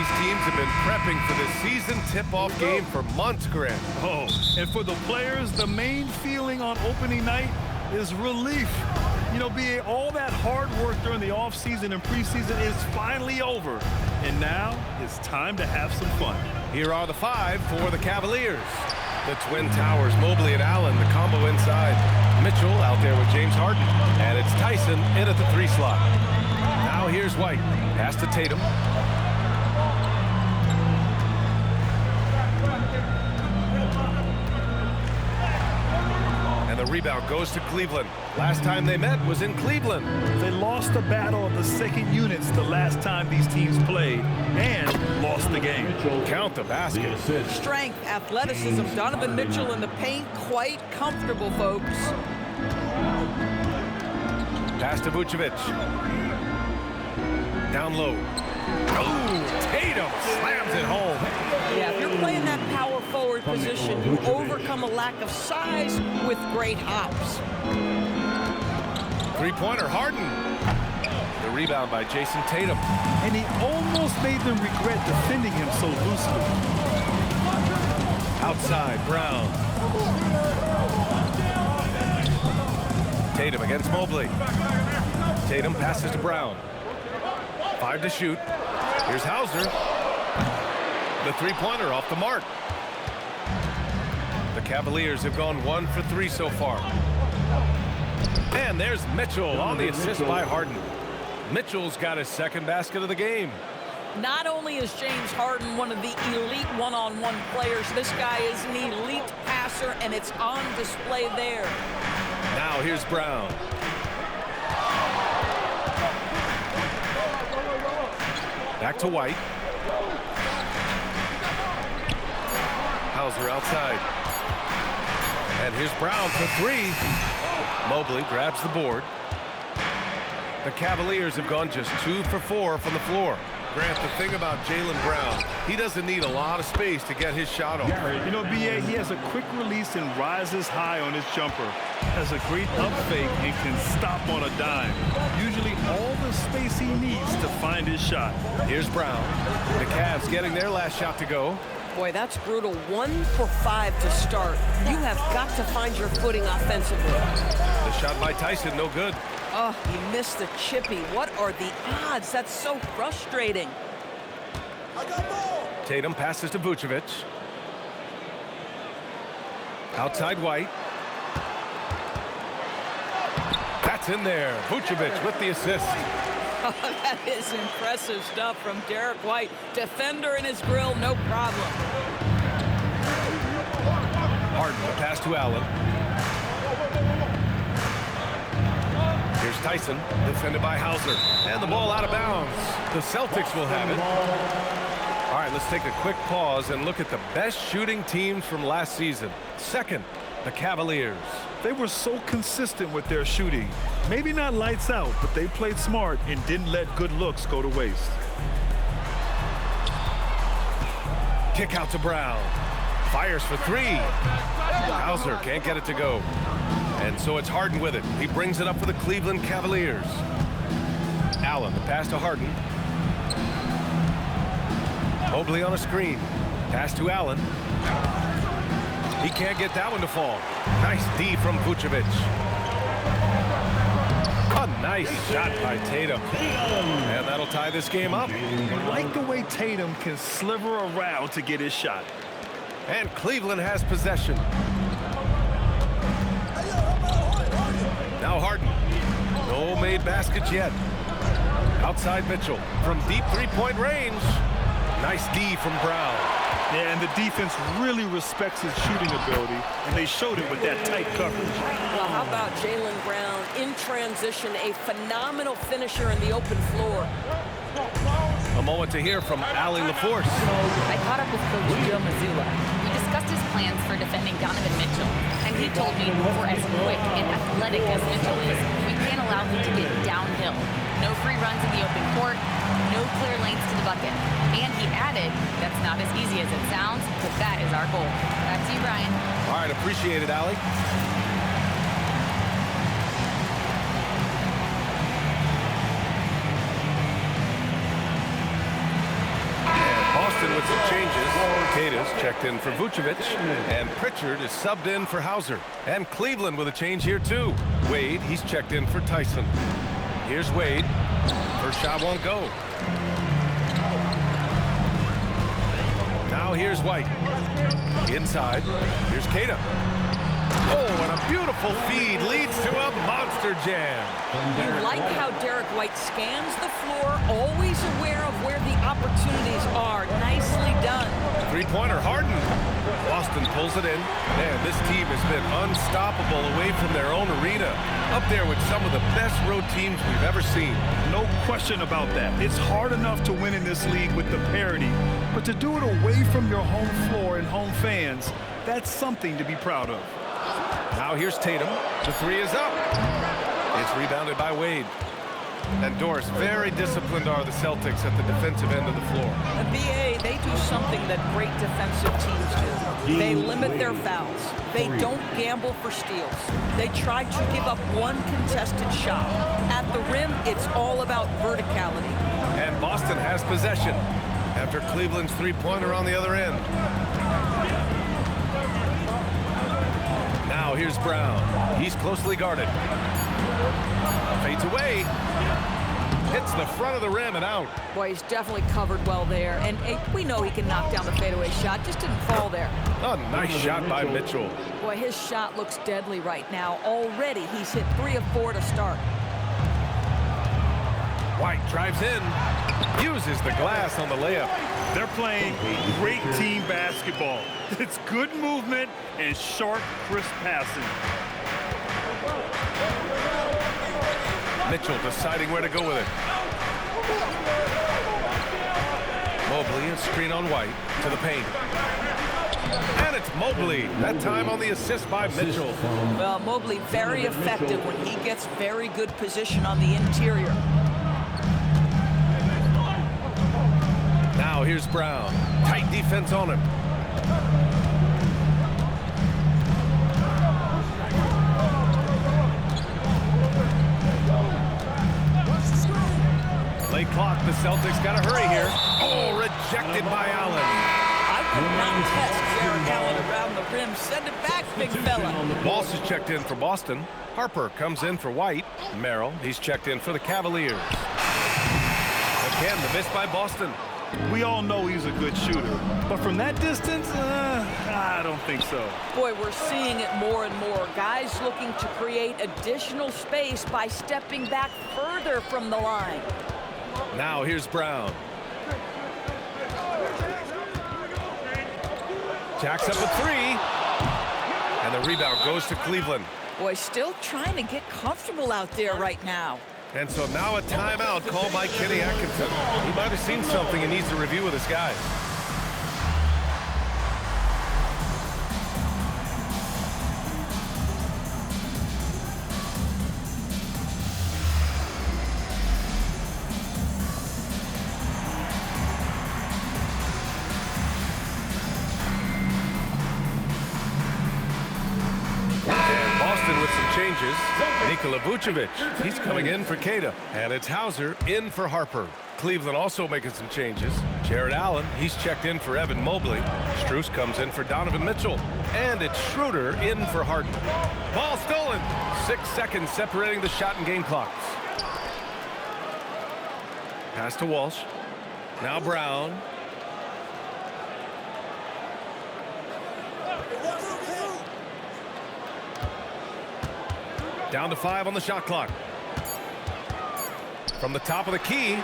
These teams have been prepping for this season tip-off game for months, Grant. Oh, and for the players, the main feeling on opening night is relief. You know, BA, all that hard work during the offseason and preseason is finally over. And now it's time to have some fun. Here are the five for the Cavaliers. The Twin Towers, Mobley and Allen, the combo inside. Mitchell out there with James Harden. And it's Tyson in at the 3 slot. Now here's White. Pass to Tatum. And the rebound goes to Cleveland. Last time they met was in Cleveland. They lost the battle of the second units the last time these teams played and lost the game. Count the basket. Strength, athleticism, Donovan Mitchell in the paint, quite comfortable, folks. Pass to Vucevic. Down low. Oh, Tatum slams it home. Yeah, if you're playing that power forward position, you overcome a lack of size with great hops. Three-pointer, Harden. The rebound by Jason Tatum. And he almost made them regret defending him so loosely. Outside, Brown. Tatum against Mobley. Tatum passes to Brown. 5 to shoot. Here's Hauser. The three-pointer off the mark. The Cavaliers have gone 1 for 3 so far. And there's Mitchell on the assist by Harden. Mitchell's got his second basket of the game. Not only is James Harden one of the elite one-on-one players, this guy is an elite passer, and it's on display there. Now here's Brown. Back to White. Hauser outside. And here's Brown for 3. Mobley grabs the board. The Cavaliers have gone just 2 for 4 from the floor. Grant, the thing about Jaylen Brown, he doesn't need a lot of space to get his shot off. You know, BA, he has a quick release and rises high on his jumper. Has a great up fake and can stop on a dime. Usually all the space he needs to find his shot. Here's Brown. The Cavs getting their last shot to go. Boy, that's brutal. 1 for 5 to start. You have got to find your footing offensively. The shot by Tyson, no good. Oh, you missed the chippy. What are the odds? That's so frustrating. Tatum passes to Vucevic. Outside White. That's in there. Vucevic with the assist. Oh, that is impressive stuff from Derek White. Defender in his grill, no problem. Harden, the pass to Allen. Here's Tyson, defended by Hauser. And the ball out of bounds. The Celtics will have it. All right, let's take a quick pause and look at the best shooting teams from last season. Second, the Cavaliers. They were so consistent with their shooting. Maybe not lights out, but they played smart and didn't let good looks go to waste. Kick out to Brown. Fires for 3. Hauser can't get it to go. And so it's Harden with it. He brings it up for the Cleveland Cavaliers. Allen, the pass to Harden. Mobley on a screen. Pass to Allen. He can't get that one to fall. Nice D from Vucevic. A nice shot by Tatum. And that'll tie this game up. I like the way Tatum can sliver around to get his shot. And Cleveland has possession. Now Harden. No made baskets yet. Outside Mitchell. From deep three-point range. Nice D from Brown. Yeah, and the defense really respects his shooting ability, and they showed it with that tight coverage. Well, how about Jaylen Brown in transition, a phenomenal finisher in the open floor. A moment to hear from Allie LaForce. I caught up with Coach Joe Mazzulla. We discussed his plans for defending Donovan Mitchell, and he told me for as quick and athletic as Mitchell is, we can't allow him to get downhill. No free runs in the open court, no clear lanes to the bucket. And he added, that's not as easy as it sounds, but that is our goal. Back to you, Brian. All right, appreciate it, Allie. And with some changes. Kata's checked in for Vucevic, and Pritchard is subbed in for Hauser. And Cleveland with a change here too. Wade, he's checked in for Tyson. Here's Wade. First shot won't go. Now here's White. Inside. Here's Kata. Oh, and a beautiful feed leads to a monster jam. You like how Derek White scans the floor, always aware of where the opportunities are. Nicely done. Three-pointer, Harden. Boston pulls it in. Man, this team has been unstoppable away from their own arena. Up there with some of the best road teams we've ever seen. No question about that. It's hard enough to win in this league with the parity, but to do it away from your home floor and home fans, that's something to be proud of. Now here's Tatum. The three is up. It's rebounded by Wade. And Doris, very disciplined are the Celtics at the defensive end of the floor. The BA, they do something that great defensive teams do. They limit their fouls. They don't gamble for steals. They try to give up one contested shot. At the rim, it's all about verticality. And Boston has possession after Cleveland's three-pointer on the other end. Now here's Brown. He's closely guarded. Fades away. Hits the front of the rim and out. Boy, he's definitely covered well there. And we know he can knock down the fadeaway shot. Just didn't fall there. A nice shot by Mitchell. Boy, his shot looks deadly right now. Already, he's hit 3 of 4 to start. White drives in. Uses the glass on the layup. They're playing great team basketball. It's good movement and sharp, crisp passing. Mitchell deciding where to go with it. Mobley, a screen on White to the paint. And it's Mobley. That time on the assist by Mitchell. Well, Mobley very effective when he gets very good position on the interior. Now here's Brown. Tight defense on him. Late clock, the Celtics got to hurry here. Oh, rejected by Allen. I would not test Jared Allen around the rim. Send it back, big fella. Walsh is checked in for Boston. Harper comes in for White. Merrill, he's checked in for the Cavaliers. Again, the miss by Boston. We all know he's a good shooter, but from that distance, I don't think so. Boy, we're seeing it more and more. Guys looking to create additional space by stepping back further from the line. Now here's Brown. Jacks up a three. And the rebound goes to Cleveland. Boy, still trying to get comfortable out there right now. And so now a timeout called by Kenny Atkinson. He might have seen something and needs to review with his guys. Changes. Nikola Vucevic, he's coming in for Kata. And it's Hauser in for Harper. Cleveland also making some changes. Jared Allen, he's checked in for Evan Mobley. Strus comes in for Donovan Mitchell. And it's Schroeder in for Harden. Ball stolen. 6 seconds separating the shot and game clocks. Pass to Walsh. Now Brown. Down to 5 on the shot clock. From the top of the key,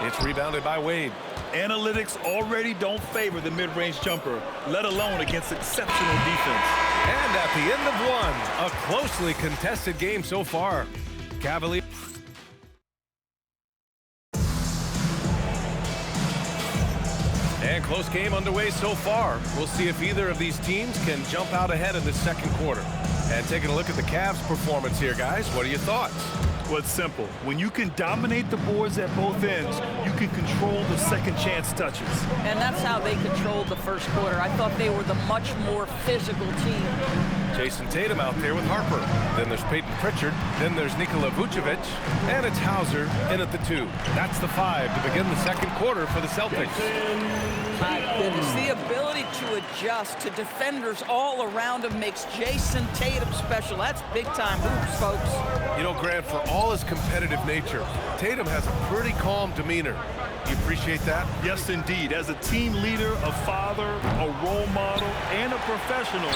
it's rebounded by Wade. Analytics already don't favor the mid-range jumper, let alone against exceptional defense. And at the end of one, a closely contested game so far. Cavaliers. And close game underway so far. We'll see if either of these teams can jump out ahead in the second quarter. And taking a look at the Cavs' performance here, guys, what are your thoughts? Well, it's simple. When you can dominate the boards at both ends, you can control the second chance touches. And that's how they controlled the first quarter. I thought they were the much more physical team. Jason Tatum out there with Harper. Then there's Peyton Pritchard. Then there's Nikola Vucevic. And it's Hauser in at the 2. That's the 5 to begin the second quarter for the Celtics. My goodness, the ability to adjust to defenders all around him makes Jason Tatum special. That's big-time hoops, folks. You know, Grant, for all his competitive nature, Tatum has a pretty calm demeanor. You appreciate that? Yes, indeed. As a team leader, a father, a role model, and a professional,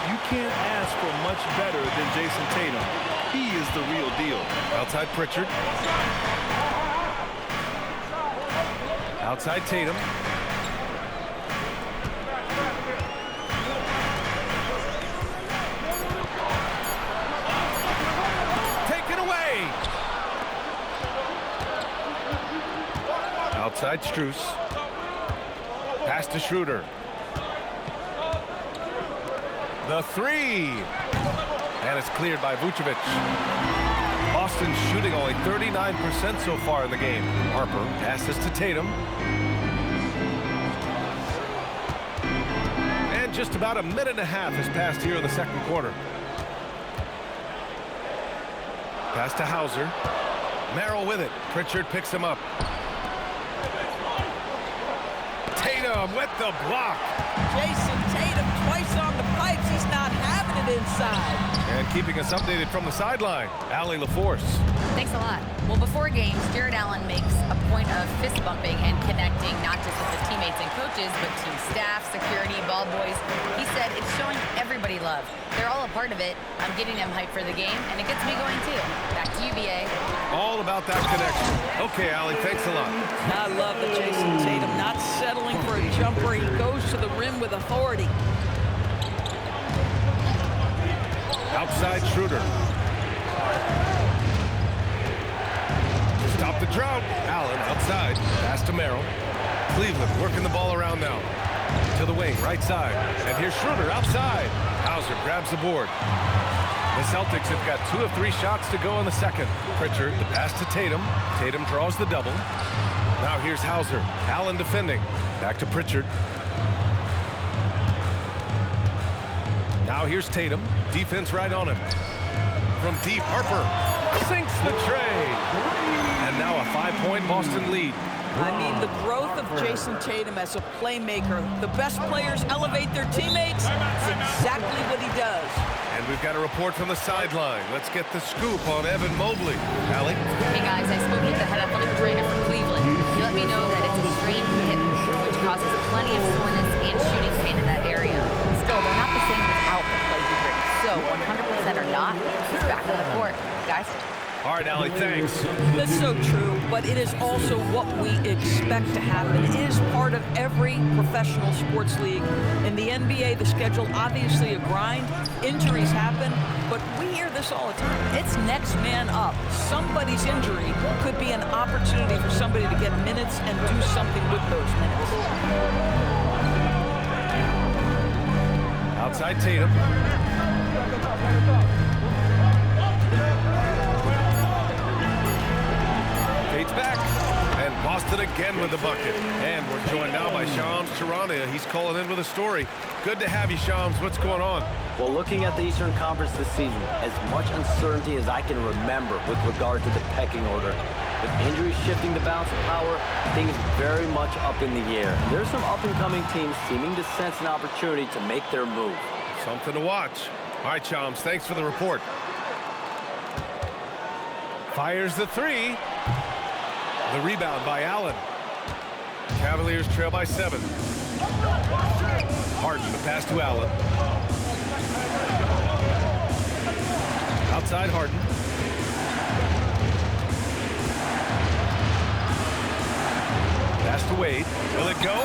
you can't ask for much better than Jason Tatum. He is the real deal. Outside Pritchard. Outside Tatum. Taken away. Outside Strus. Pass to Schroeder. The 3. And it's cleared by Vucevic. Boston's shooting only 39% so far in the game. Harper passes to Tatum. And just about a minute and a half has passed here in the second quarter. Pass to Hauser. Merrill with it. Pritchard picks him up. Tatum with the block. Jason Tatum twice on the pipes. He's not having it inside. And keeping us updated from the sideline, Allie LaForce. Thanks a lot. Well, before games, Jared Allen makes a point of fist bumping and connecting not just with his teammates and coaches, but team staff, security, ball boys. He said it's showing everybody love. They're all a part of it. I'm getting them hyped for the game, and it gets me going too. Back to you, BA. All about that connection. Okay, Allie, thanks a lot. I love that Jason Tatum not settling for a jumper. He goes to the rim with authority. Outside Schroeder. Stop the drought. Allen outside. Pass to Merrill. Cleveland working the ball around now. To the wing, right side. And here's Schroeder outside. Hauser grabs the board. The Celtics have got 2 of 3 shots to go in the second. Pritchard, the pass to Tatum. Tatum draws the double. Now here's Hauser. Allen defending. Back to Pritchard. Now here's Tatum. Defense right on him. From deep, Harper sinks the tray. And now a 5-point Boston lead. I mean, the growth of Jason Tatum as a playmaker. The best players elevate their teammates. That's exactly what he does. And we've got a report from the sideline. Let's get the scoop on Evan Mobley. Allie? Hey guys, I spoke with the head athletic trainer from Cleveland. He let me know that it's a strained hip, which causes plenty of soreness and shooting pain in that area. Still, they're not the same without the play he brings. So 100% or not, he's back on the court. Guys? All right, Allie, thanks. That's so true, but it is also what we expect to happen. It is part of every professional sports league. In the NBA, the schedule obviously a grind. Injuries happen, but we hear this all the time. It's next man up. Somebody's injury could be an opportunity for somebody to get minutes and do something with those minutes. Outside Tatum. Tate's back. And Boston again with the bucket. And we're joined now by Shams Charania. He's calling in with a story. Good to have you, Shams. What's going on? Well, looking at the Eastern Conference this season, as much uncertainty as I can remember with regard to the pecking order. With injuries shifting the balance of power, things very much up in the air. There's some up-and-coming teams seeming to sense an opportunity to make their move. Something to watch. All right, Shams, thanks for the report. Fires the 3. The rebound by Allen. Cavaliers trail by 7. Harden, the pass to Allen. Outside Harden. Pass to Wade. Will it go?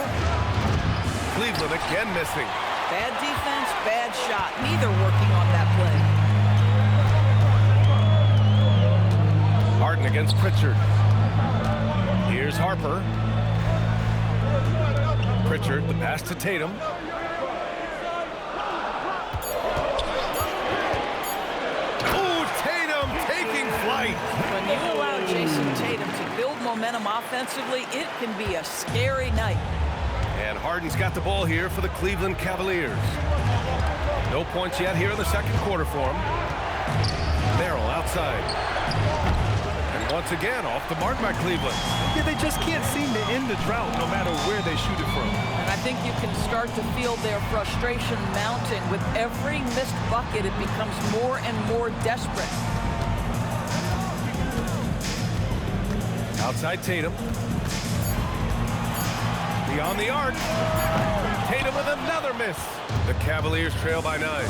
Cleveland again missing. Bad defense, bad shot. Neither working on that play. Harden against Pritchard. Here's Harper. Pritchard, the pass to Tatum. Oh, Tatum taking flight. momentum offensively, it can be a scary night. And Harden's got the ball here for the Cleveland Cavaliers. No points yet here in the second quarter for him. Merrill outside. And once again, off the mark by Cleveland. Yeah, they just can't seem to end the drought no matter where they shoot it from. And I think you can start to feel their frustration mounting. With every missed bucket, it becomes more and more desperate. Outside Tatum. Beyond the arc. Tatum with another miss. The Cavaliers trail by 9.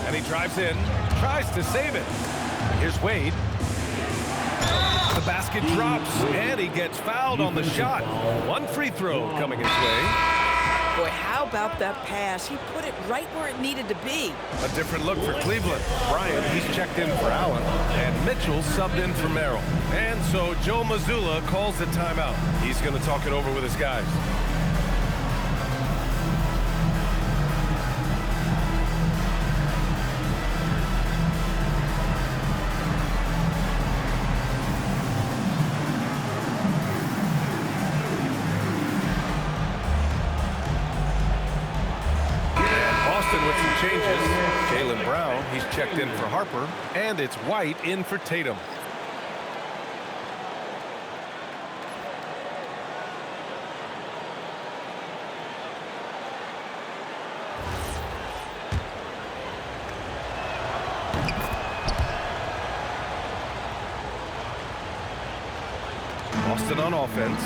And he drives in, tries to save it. Here's Wade. The basket drops, and he gets fouled on the shot. One free throw coming his way. Boy, how about that pass? He put it right where it needed to be. A different look for Cleveland. Bryant, he's checked in for Allen, and Mitchell subbed in for Merrill. And so Joe Mazzulla calls the timeout. He's going to talk it over with his guys. With some changes, Jaylen Brown, he's checked in for Harper, and it's White in for Tatum. Boston on offense.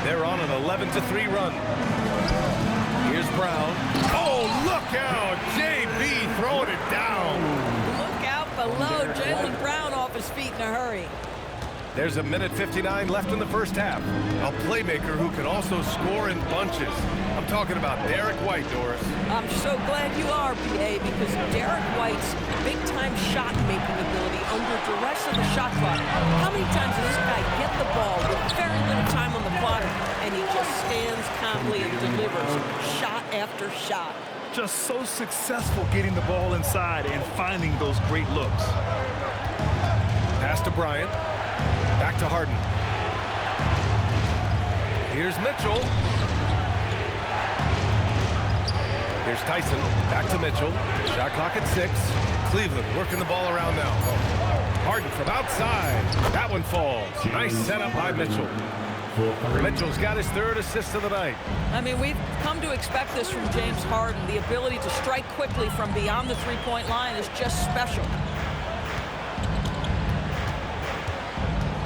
They're on an 11-3 run. Here's Brown. Oh, look out! JB throwing it down. Look out below. Jaylen Brown off his feet in a hurry. There's a minute 59 left in the first half. A playmaker who can also score in bunches. I'm talking about Derek White, Doris. I'm so glad you are, PA, because Derek White's big-time shot-making ability under duress of the shot clock. How many times does this guy get the ball with very little time on the clock, and he just stands calmly and delivers shot after shot? Just so successful getting the ball inside and finding those great looks. Pass to Bryant. Back to Harden. Here's Mitchell. Here's Tyson. Back to Mitchell. Shot clock at 6. Cleveland working the ball around now. Harden from outside. That one falls. Nice setup by Mitchell. Mitchell's got his 3rd assist of the night. I mean, we've come to expect this from James Harden. The ability to strike quickly from beyond the three-point line is just special.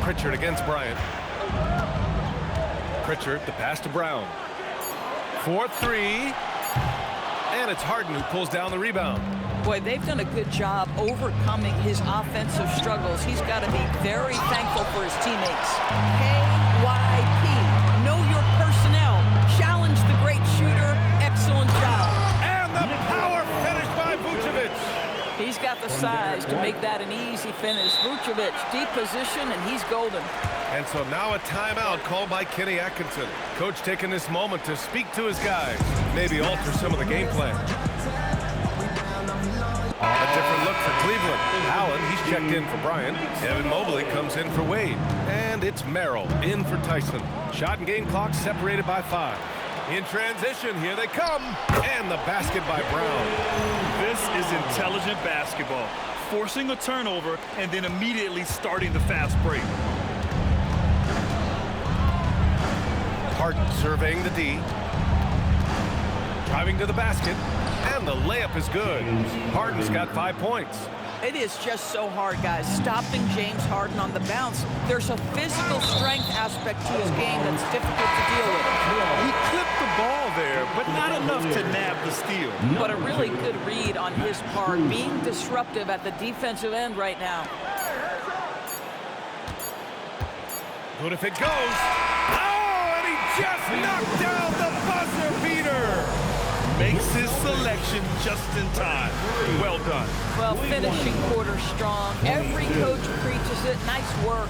Pritchard against Bryant. Pritchard, the pass to Brown. 4-3. And it's Harden who pulls down the rebound. Boy, they've done a good job overcoming his offensive struggles. He's got to be very thankful for his teammates. KYP. Know your personnel. Challenge the great shooter. Excellent job. And the power finish by Vucevic. He's got the size to make that an easy finish. Vucevic, deep position, and he's golden. And so now a timeout called by Kenny Atkinson. Coach taking this moment to speak to his guys. Maybe alter some of the game plan. A different look for Cleveland. Allen, he's checked in for Bryant. Evan Mobley comes in for Wade. And it's Merrill in for Tyson. Shot and game clock separated by 5. In transition, here they come. And the basket by Brown. This is intelligent basketball. Forcing a turnover and then immediately starting the fast break. Harden surveying the D. Driving to the basket. And the layup is good. Harden's got 5 points. It is just so hard, guys, stopping James Harden on the bounce. There's a physical strength aspect to his game that's difficult to deal with. He clipped the ball there, but not enough to nab the steal. But a really good read on his part, being disruptive at the defensive end right now. Good if it goes. Oh, and he just knocked down the buzzer beater. Makes his selection just in time. Well done. Well, finishing quarter strong. Every coach preaches it. Nice work.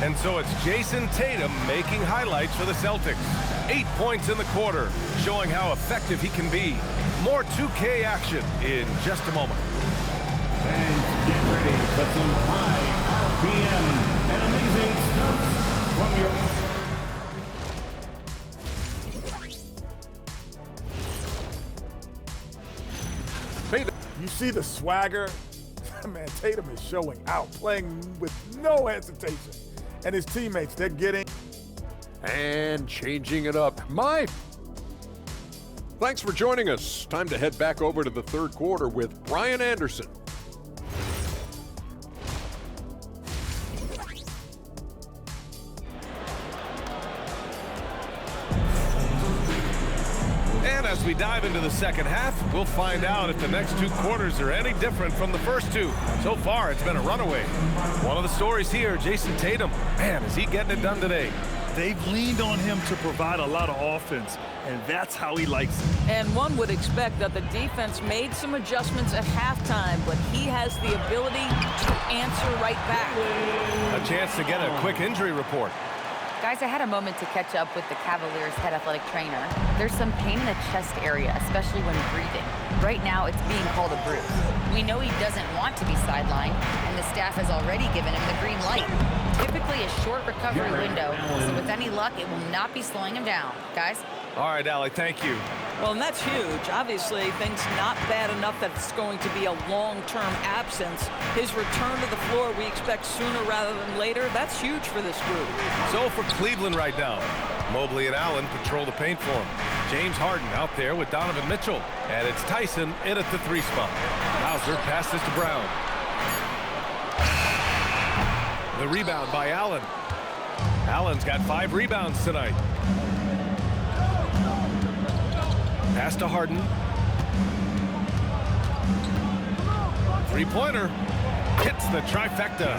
And so it's Jason Tatum making highlights for the Celtics. 8 points in the quarter, showing how effective he can be. More 2K action in just a moment. And get ready for some high p.m. An amazing starts from your... You see the swagger? Man, Tatum is showing out, playing with no hesitation. And his teammates, they're getting... And changing it up. Thanks for joining us. Time to head back over to the third quarter with Brian Anderson. And as we dive into the second half, we'll find out if the next two quarters are any different from the first two. So far, it's been a runaway. One of the stories here, Jason Tatum. Man, is he getting it done today? They've leaned on him to provide a lot of offense, and that's how he likes it. And one would expect that the defense made some adjustments at halftime, but he has the ability to answer right back. A chance to get a quick injury report. Guys, I had a moment to catch up with the Cavaliers head athletic trainer. There's some pain in the chest area, especially when breathing. Right now, it's being called a bruise. We know he doesn't want to be sidelined, and the staff has already given him the green light. Typically a short recovery window, so with any luck, it will not be slowing him down. Guys? All right, Allie, thank you. Well, and that's huge. Obviously, things not bad enough that it's going to be a long-term absence. His return to the floor we expect sooner rather than later. That's huge for this group. So for Cleveland right now, Mobley and Allen patrol the paint for him. James Harden out there with Donovan Mitchell. And it's Tyson in at the three spot. Hauser passes to Brown. The rebound by Allen. Allen's got 5 rebounds tonight. Pass to Harden. Three-pointer. Hits the trifecta.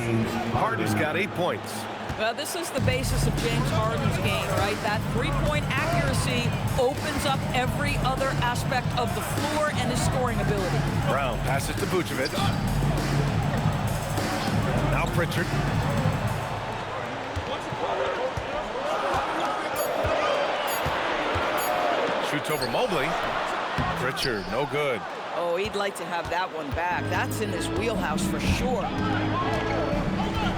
Harden's got 8 points. Well, this is the basis of James Harden's game, right? That three-point accuracy opens up every other aspect of the floor and his scoring ability. Brown passes to Vucevic. Now Pritchard. Shoots over Mobley. Pritchard, no good. Oh, he'd like to have that one back. That's in his wheelhouse for sure.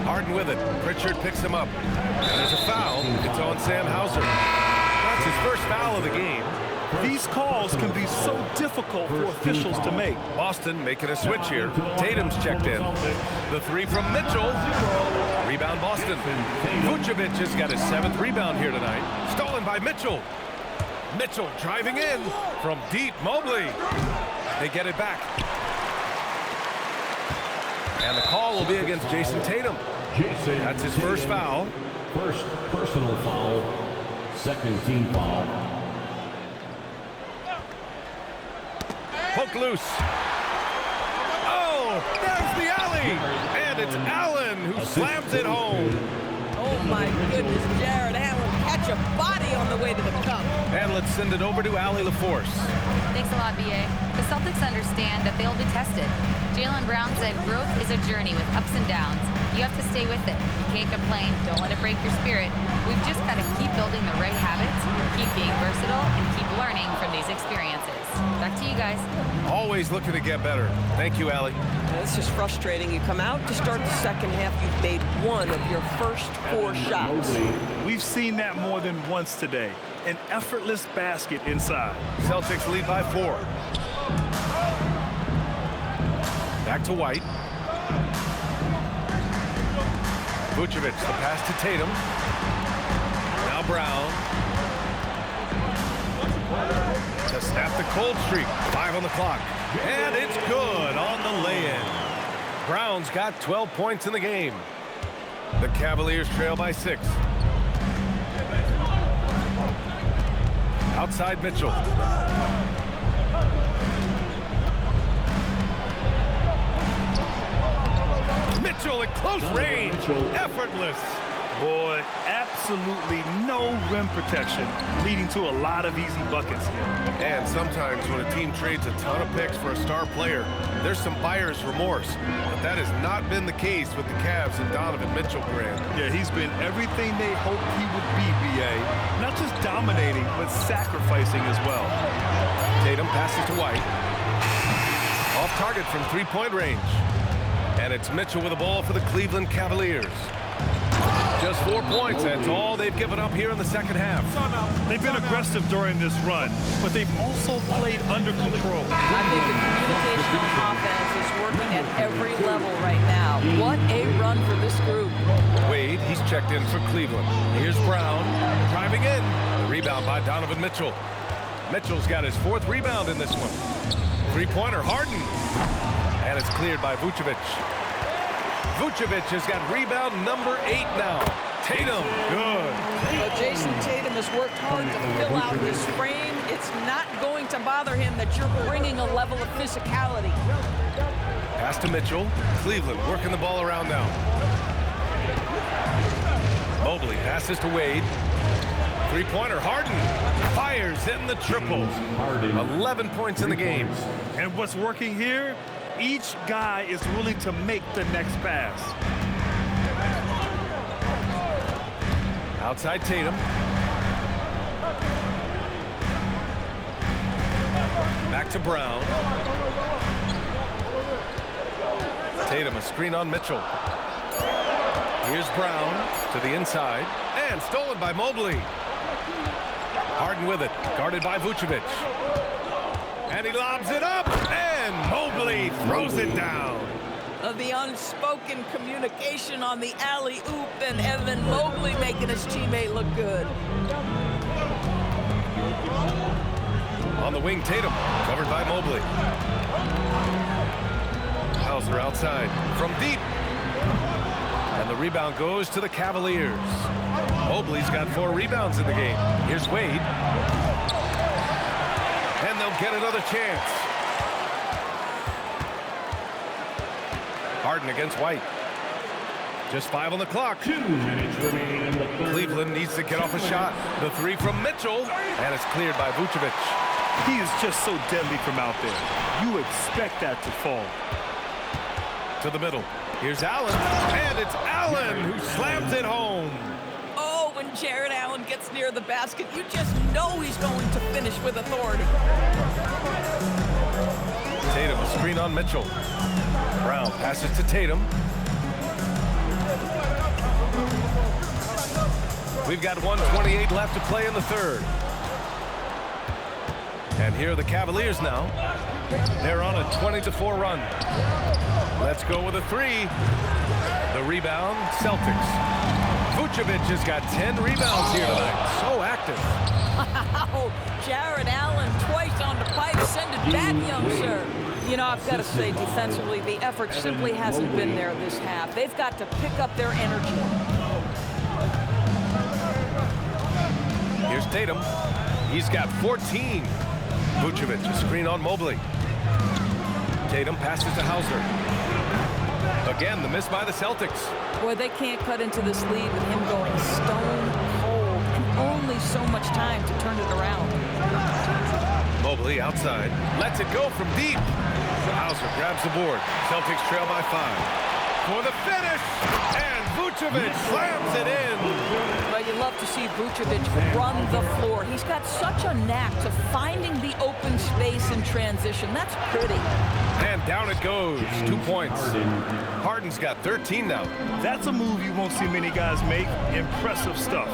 Harden with it. Pritchard picks him up. And there's a foul. It's on Sam Hauser. That's his first foul of the game. These calls can be so difficult for officials to make. Boston making a switch here. Tatum's checked in. The three from Mitchell. Rebound Boston. Vucevic has got his 7th rebound here tonight. Stolen by Mitchell. Mitchell driving in from deep. Mobley. They get it back. And the call will be against Jason Tatum. That's his first foul. First personal foul, second team foul. Poke loose. Oh, there's the alley. And it's Allen who slams it home. Oh, my goodness, Jared Allen catch a body on the way to the cup. And let's send it over to Allie LaForce. Thanks a lot, BA. The Celtics understand that they'll be tested. Jaylen Brown said growth is a journey with ups and downs. You have to stay with it. You can't complain. Don't let it break your spirit. We've just got to keep building the right habits, keep being versatile, and keep learning from these experiences. Back to you guys. Always looking to get better. Thank you, Allie. This is frustrating. You come out to start the second half, you've made one of your first 4 shots. We've seen that more than once today. An effortless basket inside. Celtics lead by 4. Back to White. Vucevic, the pass to Tatum. Now Brown. To snap the cold streak. 5 on the clock. And it's good on the lay-in. Brown's got 12 points in the game. The Cavaliers trail by 6. Outside Mitchell. Mitchell at close range. Effortless. Boy, absolutely no rim protection, leading to a lot of easy buckets here. And sometimes when a team trades a ton of picks for a star player, there's some buyer's remorse. But that has not been the case with the Cavs and Donovan Mitchell, Grant. Yeah, he's been everything they hoped he would be, BA. Not just dominating, but sacrificing as well. Tatum passes to White. Off target from 3-point range. And it's Mitchell with the ball for the Cleveland Cavaliers. Just 4 points. That's all they've given up here in the second half. They've been aggressive during this run, but they've also played under control. I think the communication on offense is working at every level right now. What a run for this group. Wade, he's checked in for Cleveland. Here's Brown driving in. The rebound by Donovan Mitchell. Mitchell's got his 4th rebound in this one. Three-pointer, Harden. And it's cleared by Vucevic. Vucevic has got rebound number 8 now. Tatum, good. Well, Jason Tatum has worked hard to fill out his frame. It's not going to bother him that you're bringing a level of physicality. Pass to Mitchell. Cleveland working the ball around now. Mobley passes to Wade. Three-pointer, Harden fires in the triple. 11 points in the game. And what's working here? Each guy is willing to make the next pass. Outside Tatum. Back to Brown. Tatum, a screen on Mitchell. Here's Brown to the inside. And stolen by Mobley. Harden with it. Guarded by Vucevic. And he lobs it up. And Mobley throws it down. The unspoken communication on the alley-oop, and Evan Mobley making his teammate look good. On the wing, Tatum, covered by Mobley. Hauser outside from deep. And the rebound goes to the Cavaliers. Mobley's got 4 rebounds in the game. Here's Wade. And they'll get another chance. Harden against White. Just 5 on the clock. 2 minutes remaining in the third. Cleveland needs to get off a shot. The 3 from Mitchell. And it's cleared by Vucevic. He is just so deadly from out there. You expect that to fall. To the middle. Here's Allen. And it's Allen who slams it home. Oh, when Jared Allen gets near the basket, you just know he's going to finish with authority. Tatum, a screen on Mitchell. Brown passes to Tatum. We've got 1:28 left to play in the third. And here are the Cavaliers now. They're on a 20-4 run. Let's go with a 3. The rebound, Celtics. Vucevic has got 10 rebounds here tonight. So active. Wow, Jared Allen twice on the pipe. Send it back, young sir. You know, I've got to say, defensively, the effort simply hasn't been there this half. They've got to pick up their energy. Here's Tatum. He's got 14. Vucevic, a screen on Mobley. Tatum passes to Hauser. Again, the miss by the Celtics. Boy, they can't cut into this lead with him going stone cold. And only so much time to turn it around. Mobley outside. Lets it go from deep. Hauser grabs the board. Celtics trail by 5. For the finish. And Vucevic slams it in. Well, you love to see Vucevic run the floor. He's got such a knack to finding the open space in transition. That's pretty. And down it goes. 2 points. Harden's got 13 now. That's a move you won't see many guys make. Impressive stuff.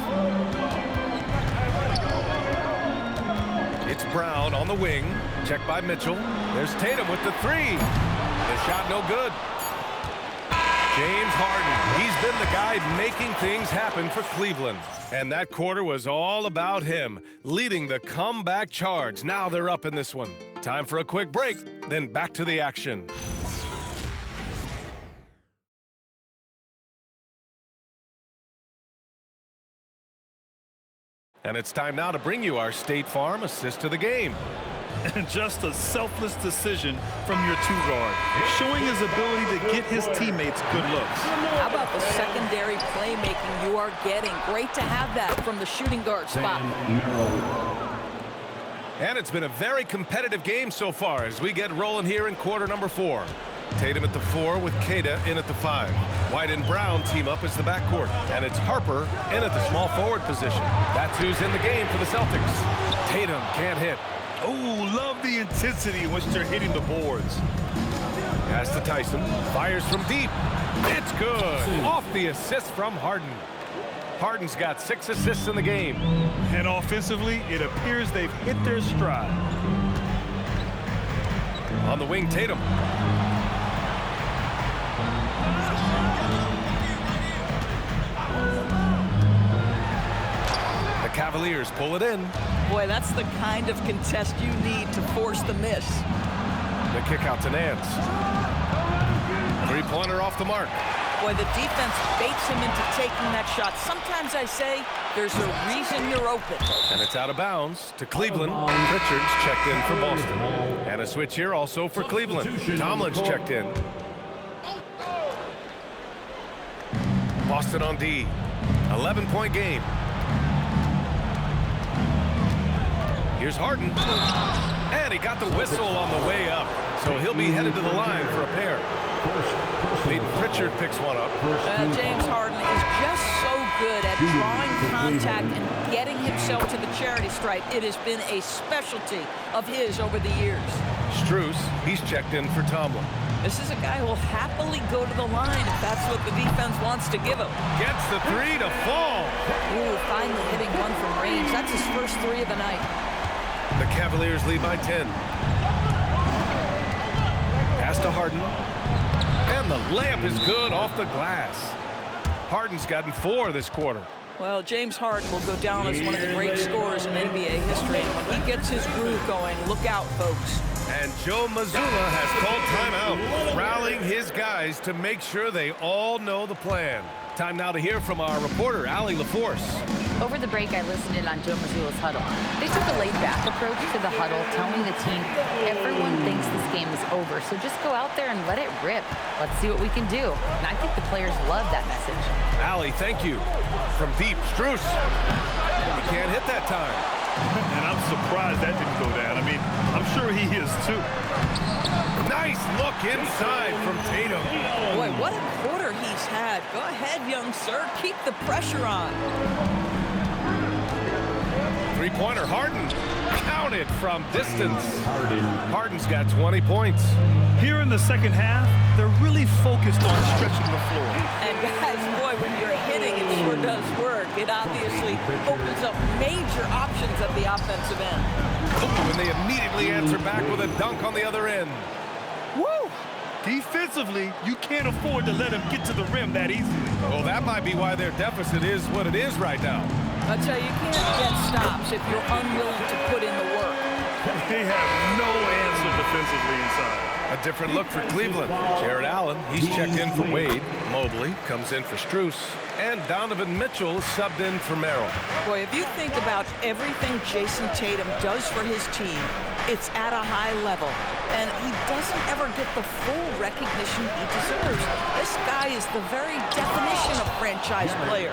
It's Brown on the wing. Checked by Mitchell. There's Tatum with the 3. The shot no good. James Harden, he's been the guy making things happen for Cleveland. And that quarter was all about him, leading the comeback charge. Now they're up in this one. Time for a quick break, then back to the action. And it's time now to bring you our State Farm assist to the game. And just a selfless decision from your 2-guard, showing his ability to get his teammates good looks. How about the secondary playmaking you are getting? Great to have that from the shooting guard spot. And it's been a very competitive game so far as we get rolling here in quarter number 4. Tatum at the 4 with Queta in at the 5. White and Brown team up as the backcourt. And it's Harper in at the small forward position. That's who's in the game for the Celtics. Tatum can't hit. Oh, love the intensity in which they're hitting the boards. Pass to Tyson. Fires from deep. It's good. Off the assist from Harden. Harden's got 6 assists in the game. And offensively, it appears they've hit their stride. On the wing, Tatum. The Cavaliers pull it in. Boy, that's the kind of contest you need to force the miss. The kick out to Nance. 3-pointer off the mark. Boy, the defense baits him into taking that shot. Sometimes I say there's a reason you're open. And it's out of bounds to Cleveland. Richards checked in for Boston. And a switch here also for Cleveland. Tomlin's checked in. Boston on D. 11-point game. Here's Harden. And he got the whistle on the way up. So he'll be headed to the line for a pair. Peyton Pritchard picks one up. James Harden is just so good at drawing contact and getting himself to the charity stripe. It has been a specialty of his over the years. Strus, he's checked in for Tomlin. This is a guy who will happily go to the line if that's what the defense wants to give him. Gets the 3 to fall. Ooh, finally hitting one from range. That's his first 3 of the night. The Cavaliers lead by 10. Pass to Harden. And the layup is good off the glass. Harden's gotten 4 this quarter. Well, James Harden will go down as one of the great scorers in NBA history. When he gets his groove going, look out, folks. And Joe Mazzulla has called timeout, rallying his guys to make sure they all know the plan. Time now to hear from our reporter, Allie LaForce. Over the break, I listened in on Joe Mazzulla's huddle. They took a laid-back approach to the huddle, telling the team, everyone thinks this game is over, so just go out there and let it rip. Let's see what we can do. And I think the players love that message. Allie, thank you. From deep, Strus. He can't hit that time. And I'm surprised that didn't go down. I mean, I'm sure he is too. Nice look inside from Tatum. Boy, what a quarter he's had. Go ahead, young sir. Keep the pressure on. 3-pointer, Harden. Counted from distance. Harden's got 20 points. Here in the second half, they're really focused on stretching the floor. And guys, boy, when you're hitting, it sure does work. It obviously opens up major options at the offensive end. Ooh, and they immediately answer back with a dunk on the other end. Woo! Defensively, you can't afford to let him get to the rim that easily. Well, that might be why their deficit is what it is right now. I tell you, you can't get stops if you're unwilling to put in the work. They have no answer defensively inside. A different look for Cleveland. Jared Allen, he's checked in for Wade. Mobley comes in for Strus. And Donovan Mitchell is subbed in for Merrill. Boy, if you think about everything Jason Tatum does for his team, it's at a high level. And he doesn't ever get the full recognition he deserves. This guy is the very definition of franchise player.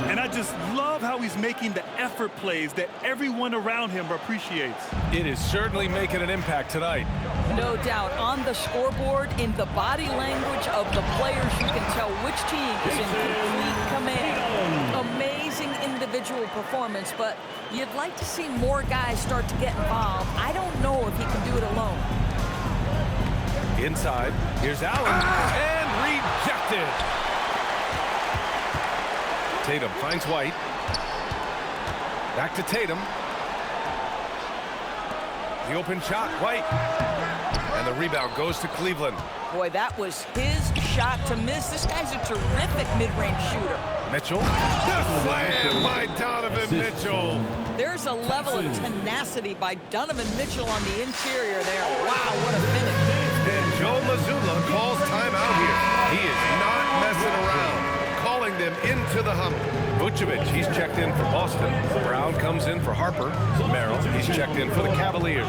And I just love how he's making the effort plays that everyone around him appreciates. It is certainly making an impact tonight. No doubt. On the scoreboard, in the body language of the players, you can tell which team is in complete command. Amazing individual performance, but you'd like to see more guys start to get involved. I don't know if he can do it alone. Inside, here's Allen, and rejected. Tatum finds White. Back to Tatum. The open shot, White. And the rebound goes to Cleveland. Boy, that was his shot to miss. This guy's a terrific mid-range shooter. Mitchell. The slam by Donovan Mitchell. There's a level of tenacity by Donovan Mitchell on the interior there. Wow, what a finish. And Joe Mazzulla calls timeout here. He is not messing around, calling them into the hump. Vucevic, he's checked in for Boston. Brown comes in for Harper. Merrill, he's checked in for the Cavaliers.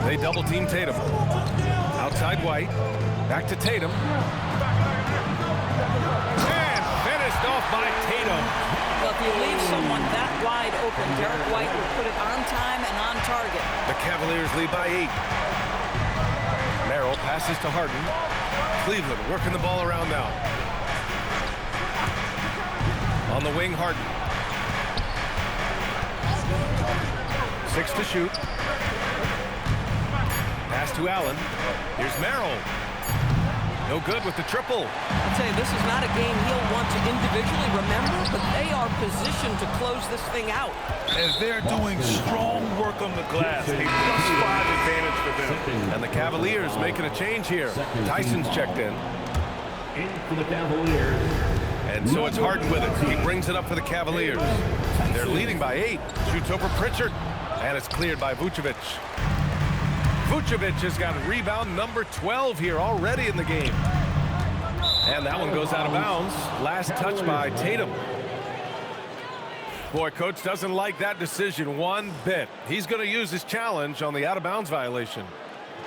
They double-team Tatum. Outside White. Back to Tatum. And finished off by Tatum. Well, if you leave someone that wide open, Derek White will put it on time and on target. The Cavaliers lead by 8. Merrill passes to Harden. Cleveland working the ball around now. On the wing, Harden. 6 to shoot. Pass to Allen. Here's Merrill. No good with the triple. I'll tell you, this is not a game he'll want to individually remember, but they are positioned to close this thing out. As they're doing strong work on the glass, a +5 advantage for them. And the Cavaliers making a change here. Tyson's checked in. In for the Cavaliers. And so it's Harden with it. He brings it up for the Cavaliers. They're leading by 8. Shoots over Pritchard. And it's cleared by Vucevic. Vucevic has got rebound number 12 here already in the game. And that one goes out of bounds. Last touch by Tatum. Boy, coach doesn't like that decision one bit. He's going to use his challenge on the out-of-bounds violation.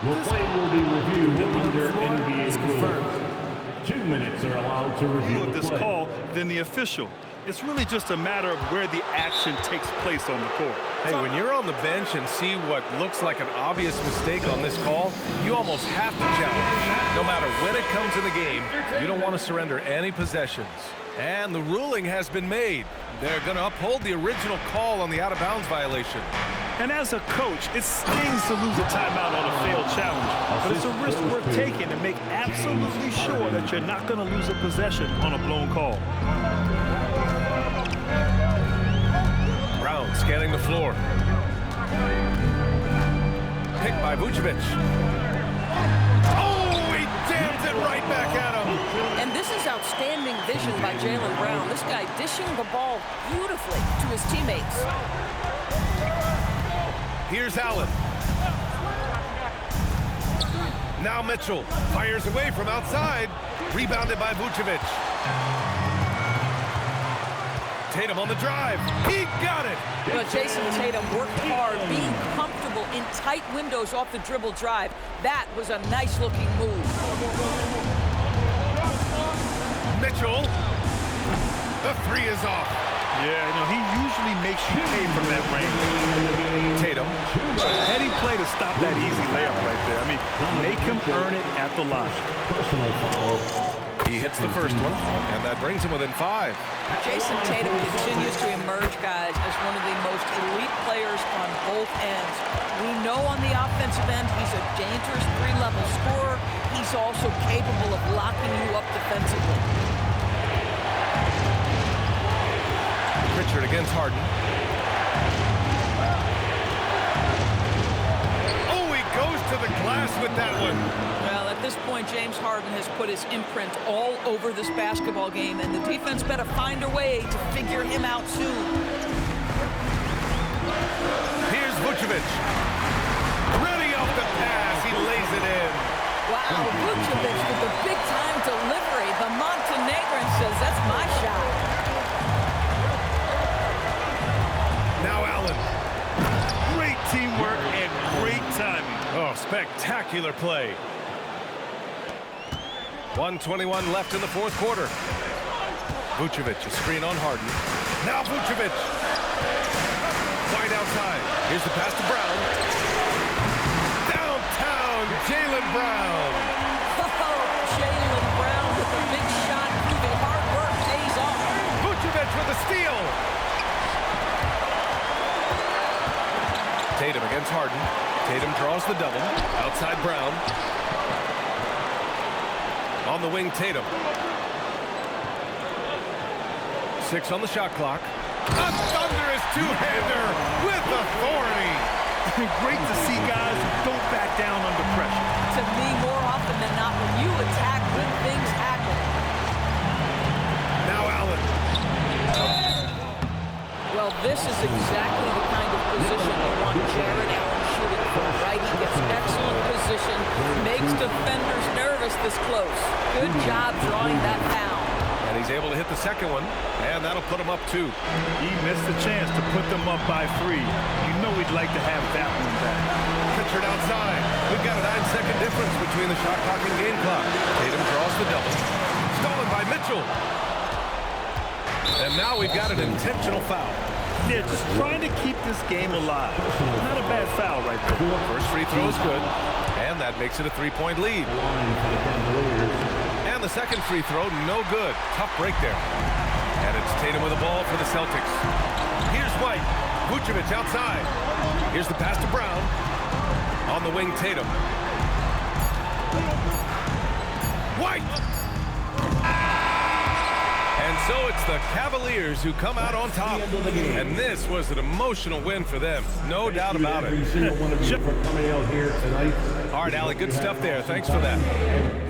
The play will be reviewed under NBA rules. 2 minutes are allowed to review With this call than the official. It's really just a matter of where the action takes place on the court. Hey, when you're on the bench and see what looks like an obvious mistake on this call, you almost have to challenge. No matter when it comes in the game, you don't want to surrender any possessions. And the ruling has been made. They're going to uphold the original call on the out-of-bounds violation. And as a coach, it stings to lose a timeout on a failed challenge. But it's a risk worth taking to make absolutely sure that you're not going to lose a possession on a blown call. Brown scanning the floor. Picked by Vucevic. Oh, he jams it right back at him. And this is outstanding vision by Jaylen Brown. This guy dishing the ball beautifully to his teammates. Here's Allen. Now Mitchell fires away from outside. Rebounded by Vucevic. Tatum on the drive. He got it. You know, Jason Tatum worked hard, being comfortable in tight windows off the dribble drive. That was a nice-looking move. Mitchell. The 3 is off. Yeah, you know, he usually makes you pay from that range. Tatum. Heady play to stop that easy layup right there. I mean, make him earn it at the line. Personal foul. He hits the first one, and that brings him within 5. Jason Tatum continues to emerge, guys, as one of the most elite players on both ends. We know on the offensive end he's a dangerous 3-level scorer. He's also capable of locking you up defensively. Pritchard against Harden. Oh, he goes to the glass with that one. Well, at this point, James Harden has put his imprint all over this basketball game, and the defense better find a way to figure him out soon. Here's Vucevic. Ready off the pass. He lays it in. Wow, Vucevic with the big-time delivery. The Montenegrin says, that's my shot. Now Allen. Great teamwork and great timing. Oh, spectacular play. 1:21 left in the fourth quarter. Vucevic, a screen on Harden. Now Vucevic. Wide outside. Here's the pass to Brown. Downtown, Jaylen Brown. Oh, Jaylen Brown with a big shot, proving hard work pays off. Vucevic with a steal. Tatum against Harden. Tatum draws the double. Outside Brown. On the wing, Tatum. 6 on the shot clock. A thunderous two-hander with authority. Great to see guys who don't back down under pressure. To me, more often than not, when you attack, good things happen. Now Allen. Well, this is exactly the kind of position you want Jarrett Allen shooting from, right? He gets excellent position, makes defenders nervous this close. Good job drawing that foul. And he's able to hit the second one, and that'll put him up 2. He missed the chance to put them up by 3. You know he'd like to have that one back. Pritchard outside. We've got a 9-second difference between the shot clock and game clock. Tatum draws the double. Stolen by Mitchell. And now we've got an intentional foul. Yeah, just trying to keep this game alive. Not a bad foul right there. First free throw is good, and that makes it a 3-point lead. And the second free throw, no good. Tough break there. And it's Tatum with the ball for the Celtics. Here's White. Vucevic outside. Here's the pass to Brown. On the wing, Tatum. White right. And so it's the Cavaliers who come out on top. And this was an emotional win for them. No doubt about it. Every single one of you for coming out here tonight. All right, Allie, good stuff there. Thanks for that.